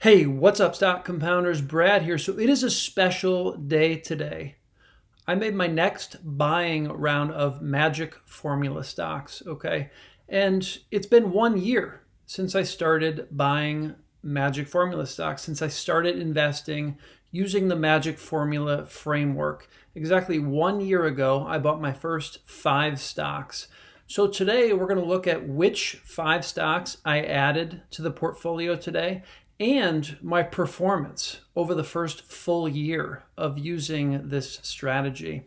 Hey, what's up, stock compounders? Brad here. So it is a special day today. I made my next buying round of Magic Formula stocks, okay? And it's been 1 year since I started buying Magic Formula stocks, since I started investing using the Magic Formula framework. Exactly 1 year ago, I bought my first 5 stocks. So today we're going to look at which 5 stocks I added to the portfolio today and my performance over the first full year of using this strategy.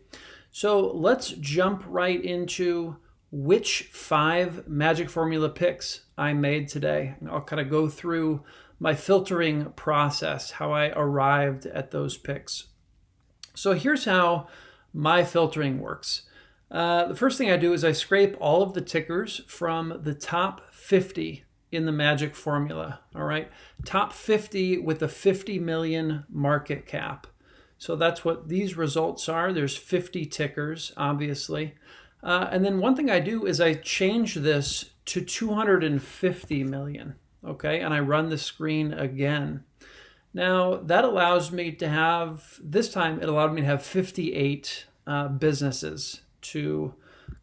So let's jump right into which 5 Magic Formula picks I made today. I'll kind of go through my filtering process, how I arrived at those picks. So here's how my filtering works. The first thing I do is I scrape all of the tickers from the top 50 in the Magic Formula. All right, top 50 with a 50 million market cap. So that's what these results are. There's 50 tickers, obviously. And then one thing I do is I change this to 250 million. Okay, and I run the screen again. Now that allows me to have, this time it allowed me to have 58 businesses to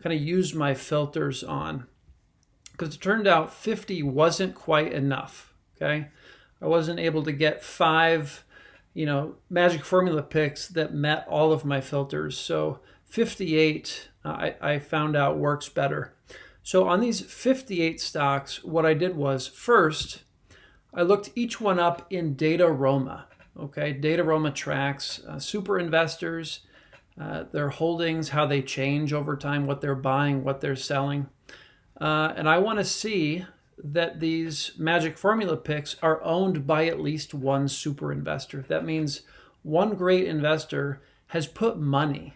kind of use my filters on, because it turned out 50 wasn't quite enough. Okay, I wasn't able to get 5 Magic Formula picks that met all of my filters. So 58 I found out works better. So on these 58 stocks, what I did was, first I looked each one up in Dataroma. Okay, Dataroma tracks super investors, their holdings, how they change over time, what they're buying, what they're selling. And I want to see that these Magic Formula picks are owned by at least one super investor. That means one great investor has put money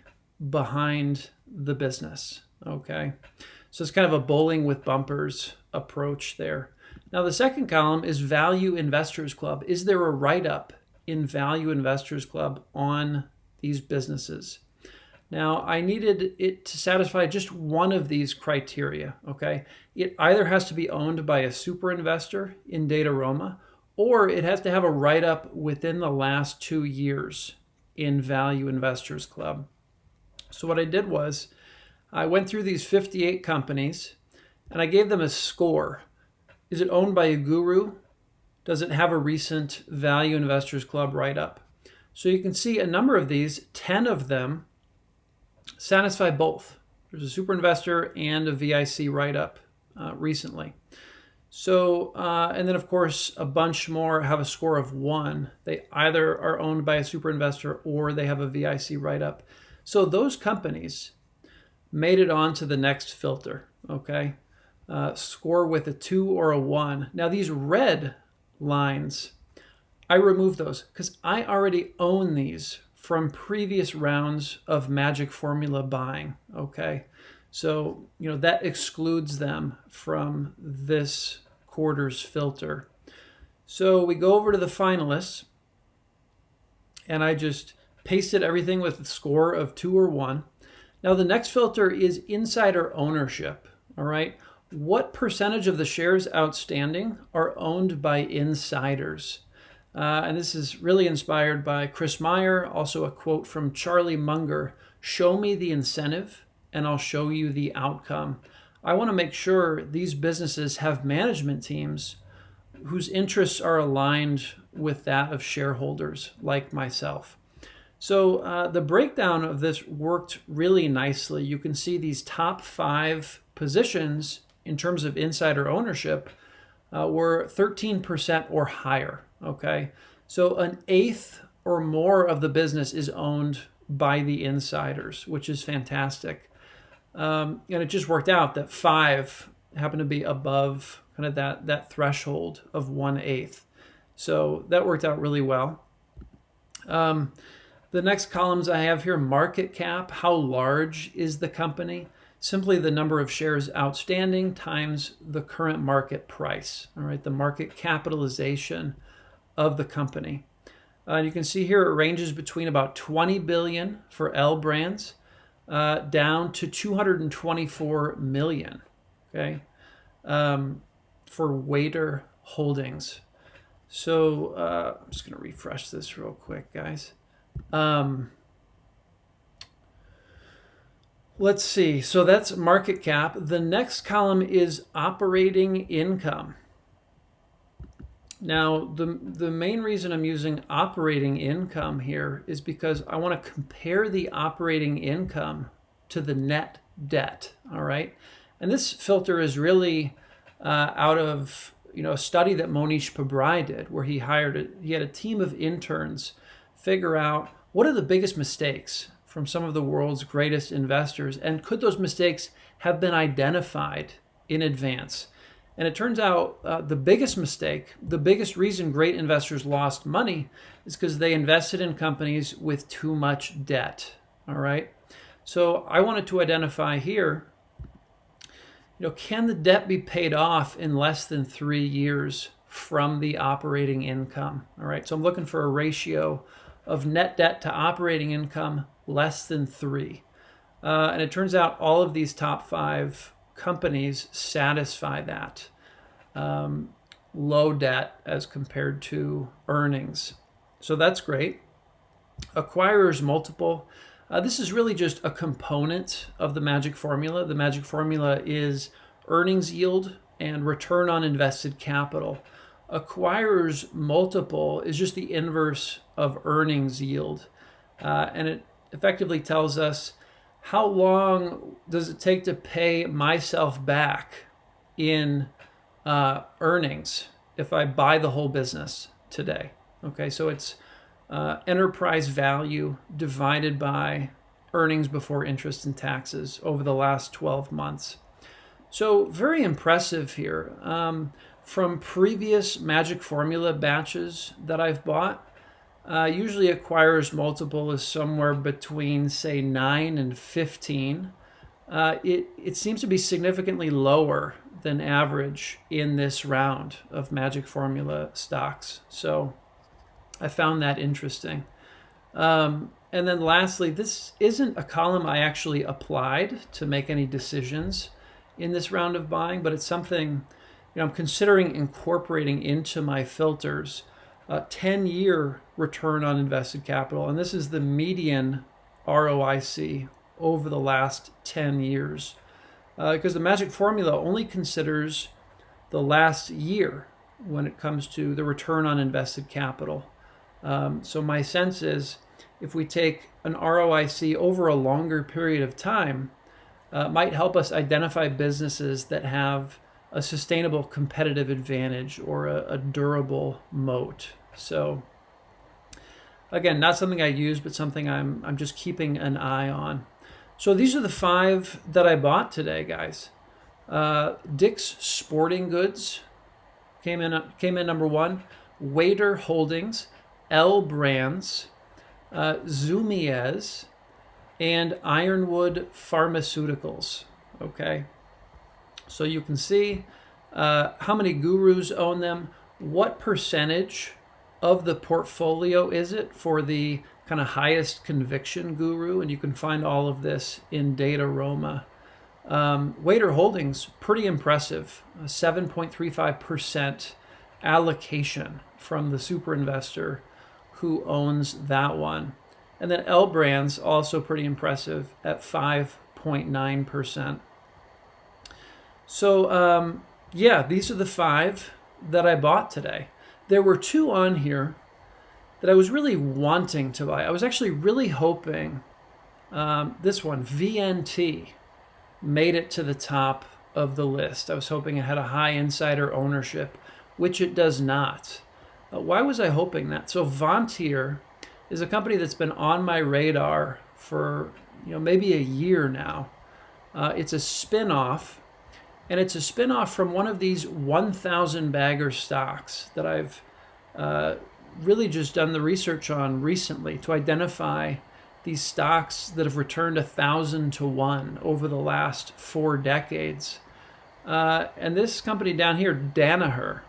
behind the business. Okay, so it's kind of a bowling with bumpers approach there. Now the second column is Value Investors Club. Is there a write-up in Value Investors Club on these businesses? Now, I needed it to satisfy just one of these criteria, okay? It either has to be owned by a super investor in Dataroma, or it has to have a write-up within the last 2 years in Value Investors Club. So what I did was I went through these 58 companies and I gave them a score. Is it owned by a guru? Does it have a recent Value Investors Club write-up? So you can see a number of these, 10 of them, satisfy both. There's a super investor and a VIC write-up recently. So, and then of course, a bunch more have a score of 1. They either are owned by a super investor or they have a VIC write-up. So those companies made it on to the next filter, okay? Score with a 2 or a 1. Now these red lines, I removed those because I already own these from previous rounds of Magic Formula buying, okay? So, that excludes them from this quarter's filter. So we go over to the finalists, and I just pasted everything with a score of 2 or 1. Now the next filter is insider ownership, all right? What percentage of the shares outstanding are owned by insiders? And this is really inspired by Chris Meyer, also a quote from Charlie Munger: "Show me the incentive and I'll show you the outcome." I want to make sure these businesses have management teams whose interests are aligned with that of shareholders like myself. So the breakdown of this worked really nicely. You can see these top 5 positions in terms of insider ownership were 13% or higher. Okay, so an eighth or more of the business is owned by the insiders, which is fantastic. And it just worked out that 5 happened to be above kind of that threshold of 1/8. So that worked out really well. The next columns I have here: market cap. How large is the company? Simply the number of shares outstanding times the current market price. All right, the market capitalization of the company. You can see here it ranges between about 20 billion for L Brands down to 224 million, okay, for Waitr Holdings. So I'm just going to refresh this real quick, guys. Let's see. So that's market cap. The next column is operating income. Now, the main reason I'm using operating income here is because I want to compare the operating income to the net debt, all right? And this filter is really out of a study that Monish Pabrai did, where he had a team of interns figure out what are the biggest mistakes from some of the world's greatest investors, and could those mistakes have been identified in advance? And it turns out the biggest mistake, the biggest reason great investors lost money is because they invested in companies with too much debt, all right? So I wanted to identify here, can the debt be paid off in less than 3 years from the operating income, all right? So I'm looking for a ratio of net debt to operating income less than 3. And it turns out all of these top 5 companies satisfy that low debt as compared to earnings. So that's great. Acquirers multiple. This is really just a component of the magic formula. The magic formula is earnings yield and return on invested capital. Acquirers multiple is just the inverse of earnings yield. And it effectively tells us how long does it take to pay myself back in earnings if I buy the whole business today. Okay, so it's enterprise value divided by earnings before interest and taxes over the last 12 months. So very impressive here. From previous magic formula batches that I've bought, usually acquirers multiple is somewhere between, say, 9 and 15. It seems to be significantly lower than average in this round of magic formula stocks. So I found that interesting. And then lastly, this isn't a column I actually applied to make any decisions in this round of buying, but it's something I'm considering incorporating into my filters. 10-year return on invested capital, and this is the median ROIC over the last 10 years. Because the magic formula only considers the last year when it comes to the return on invested capital. So my sense is if we take an ROIC over a longer period of time, might help us identify businesses that have a sustainable competitive advantage or a durable moat. So again, not something I use, but something I'm just keeping an eye on. So these are the 5 that I bought today, guys. Dick's Sporting Goods came in number 1. Wader Holdings, L Brands, Zumiez, and Ironwood Pharmaceuticals. Okay, so you can see how many gurus own them, what percentage of the portfolio is it for the kind of highest conviction guru, and you can find all of this in Dataroma. Wader Holdings, pretty impressive, 7.35% allocation from the super investor who owns that one. And then L Brands, also pretty impressive at 5.9%. So yeah, these are the 5 that I bought today. There were 2 on here that I was really wanting to buy. I was actually really hoping this one, VNT, made it to the top of the list. I was hoping it had a high insider ownership, which it does not. Why was I hoping that? So Vontier is a company that's been on my radar for maybe a year now. It's a spin-off, and it's a spin-off from one of these 1,000 bagger stocks that I've really just done the research on recently to identify these stocks that have returned 1,000 to 1 over the last 4 decades. And this company down here, Danaher,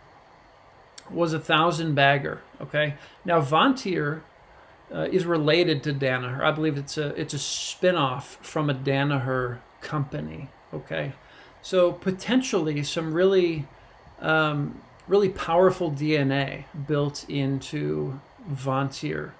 was 1,000 bagger. Okay, now Vontier is related to Danaher. I believe it's a spin-off from a Danaher company. Okay, so potentially some really really powerful DNA built into Vontier.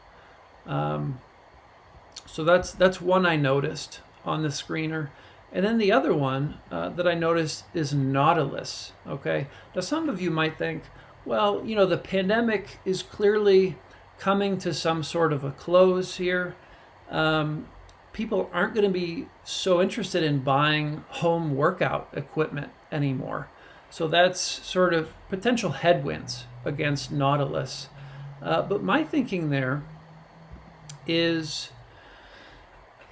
So that's one I noticed on the screener. And then the other one that I noticed is Nautilus. Okay, now some of you might think, well, you know, the pandemic is clearly coming to some sort of a close here. People aren't going to be so interested in buying home workout equipment anymore. So that's sort of potential headwinds against Nautilus. But my thinking there is,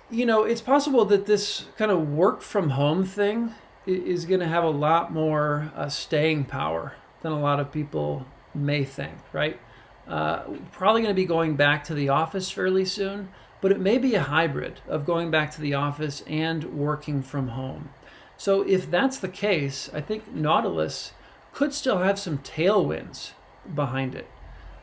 you know, it's possible that this kind of work from home thing is going to have a lot more staying power than a lot of people may think, right? Probably going to be going back to the office fairly soon, but it may be a hybrid of going back to the office and working from home. So if that's the case, I think Nautilus could still have some tailwinds behind it.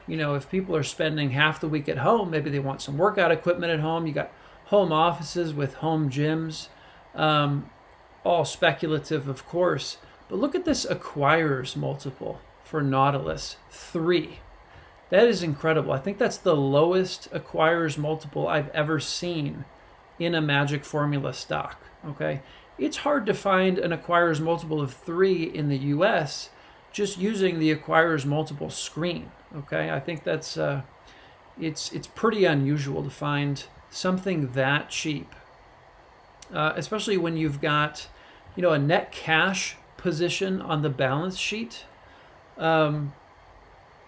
You know, if people are spending half the week at home, maybe they want some workout equipment at home. You got home offices with home gyms, all speculative, of course. But look at this acquirers multiple for Nautilus, 3. That is incredible. I think that's the lowest acquirers multiple I've ever seen in a Magic Formula stock. Okay, it's hard to find an acquirers multiple of 3 in the U.S. just using the acquirers multiple screen. Okay, I think that's it's pretty unusual to find something that cheap, especially when you've got, you know, a net cash position on the balance sheet.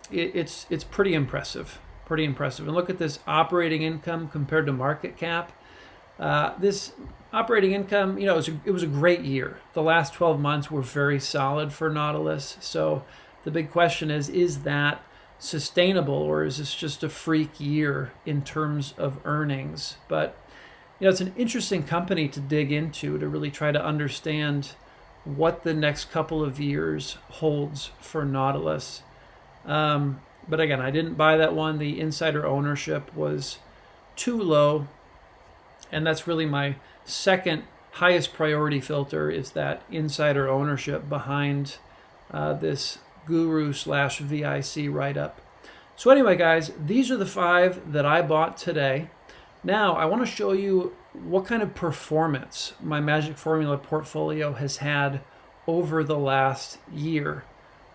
It's pretty impressive, And look at this operating income compared to market cap. This operating income, you know, it was a great year. The last 12 months were very solid for Nautilus. So the big question is that sustainable, or is this just a freak year in terms of earnings? But, you know, it's an interesting company to dig into to really try to understand what the next couple of years holds for Nautilus. But again, I didn't buy that one. The insider ownership was too low. And that's really my second highest priority filter, is that insider ownership behind this Guru/VIC write-up. So anyway, guys, these are the 5 that I bought today. Now, I want to show you what kind of performance my Magic Formula portfolio has had over the last year.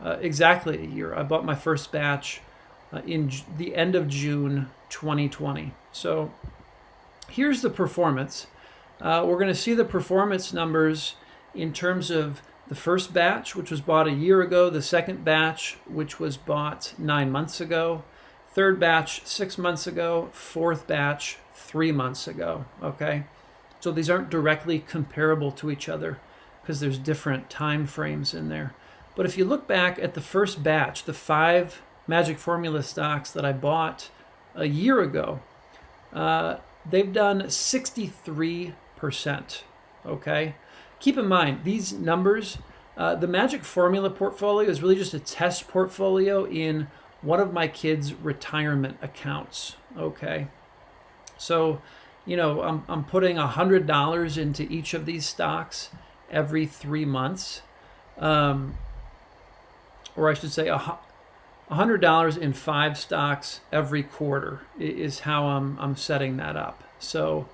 Exactly a year. I bought my first batch in the end of June 2020. So here's the performance. We're going to see the performance numbers in terms of the first batch, which was bought a year ago, the second batch, which was bought 9 months ago, third batch 6 months ago, fourth batch 3 months ago. Okay, so these aren't directly comparable to each other because there's different time frames in there. But if you look back at the first batch, the 5 Magic Formula stocks that I bought a year ago, they've done 63%. Okay, keep in mind these numbers. The Magic Formula portfolio is really just a test portfolio in one of my kids' retirement accounts. Okay, so, you know, I'm putting $100 into each of these stocks every 3 months. Or I should say $100 in 5 stocks every quarter is how I'm setting that up. So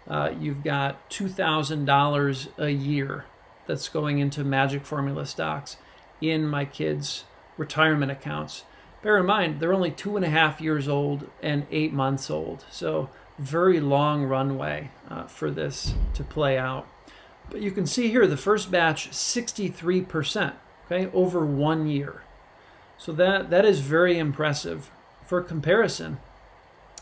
you've got $2,000 a year that's going into Magic Formula stocks in my kids' retirement accounts. Bear in mind, they're only 2.5 years old and 8 months old. So very long runway for this to play out. But you can see here, the first batch, 63%. Okay, over 1 year. So that is very impressive. For comparison,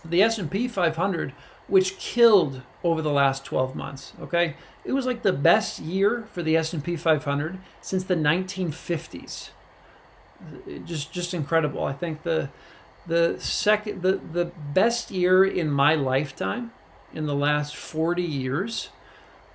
the S&P 500, which killed over the last 12 months, okay, it was like the best year for the S&P 500 since the 1950s. Just incredible. I think the best year in my lifetime in the last 40 years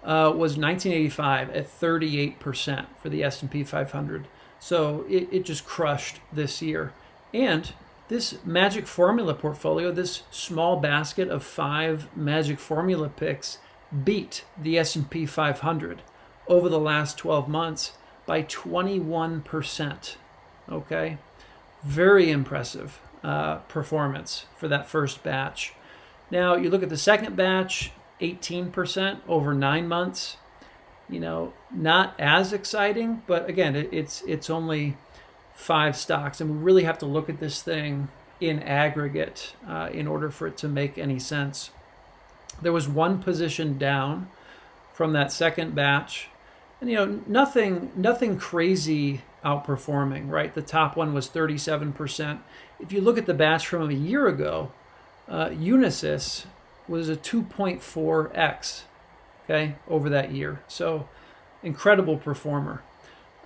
was 1985 at 38% for the S&P 500. So it just crushed this year. And this Magic Formula portfolio, this small basket of 5 Magic Formula picks, beat the S&P 500 over the last 12 months by 21%. Okay, very impressive performance for that first batch. Now you look at the second batch, 18% over 9 months. Not as exciting, but again, it's only 5 stocks, and we really have to look at this thing in aggregate in order for it to make any sense. There was one position down from that second batch, and nothing crazy outperforming, right? The top one was 37%. If you look at the batch from a year ago, Unisys was a 2.4x, okay, over that year. So incredible performer.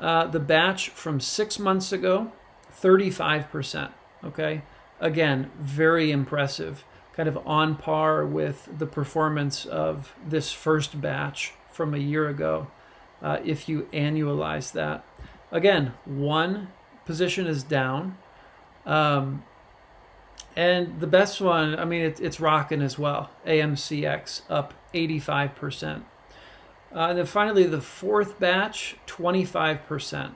The batch from 6 months ago, 35%, okay? Again, very impressive, kind of on par with the performance of this first batch from a year ago, if you annualize that. Again, one position is down. And the best one, I mean, it's rocking as well. AMCX up 85%. And then finally, the fourth batch, 25%.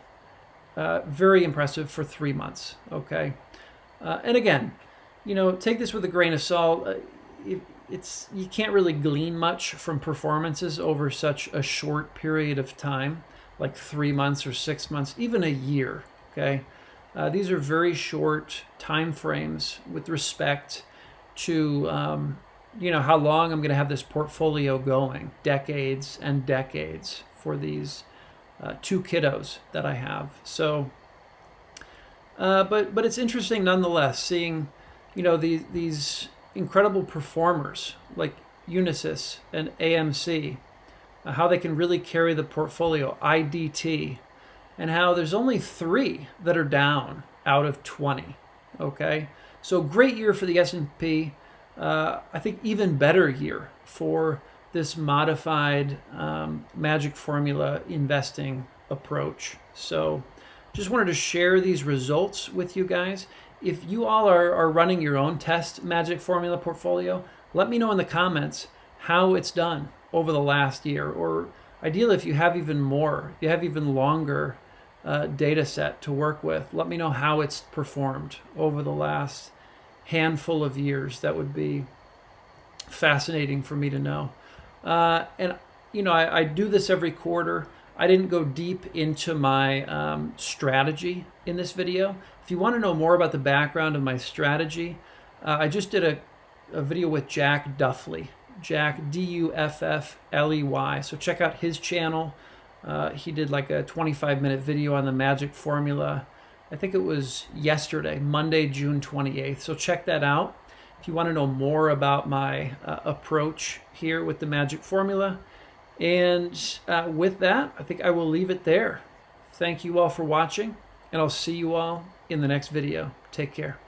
Very impressive for 3 months, okay? And again, take this with a grain of salt. You can't really glean much from performances over such a short period of time, like 3 months or 6 months, even a year, okay? These are very short time frames with respect to how long I'm going to have this portfolio going, decades and decades for these 2 kiddos that I have. So, but it's interesting nonetheless, seeing these incredible performers like Unisys and AMC, how they can really carry the portfolio, IDT, and how there's only 3 that are down out of 20. Okay, so great year for the S&P. I think even better year for this modified magic formula investing approach. So just wanted to share these results with you guys. If you all are running your own test magic formula portfolio, let me know in the comments how it's done over the last year, or ideally if you have even more, you have even longer data set to work with, let me know how it's performed over the last handful of years. That would be fascinating for me to know. And I do this every quarter. I didn't go deep into my strategy in this video. If you want to know more about the background of my strategy, I just did a video with Jack Duffley, Jack Duffley. So check out his channel. He did like a 25-minute video on the magic formula. I think it was yesterday, Monday, June 28th. So check that out if you want to know more about my approach here with the magic formula. And with that, I think I will leave it there. Thank you all for watching, and I'll see you all in the next video. Take care.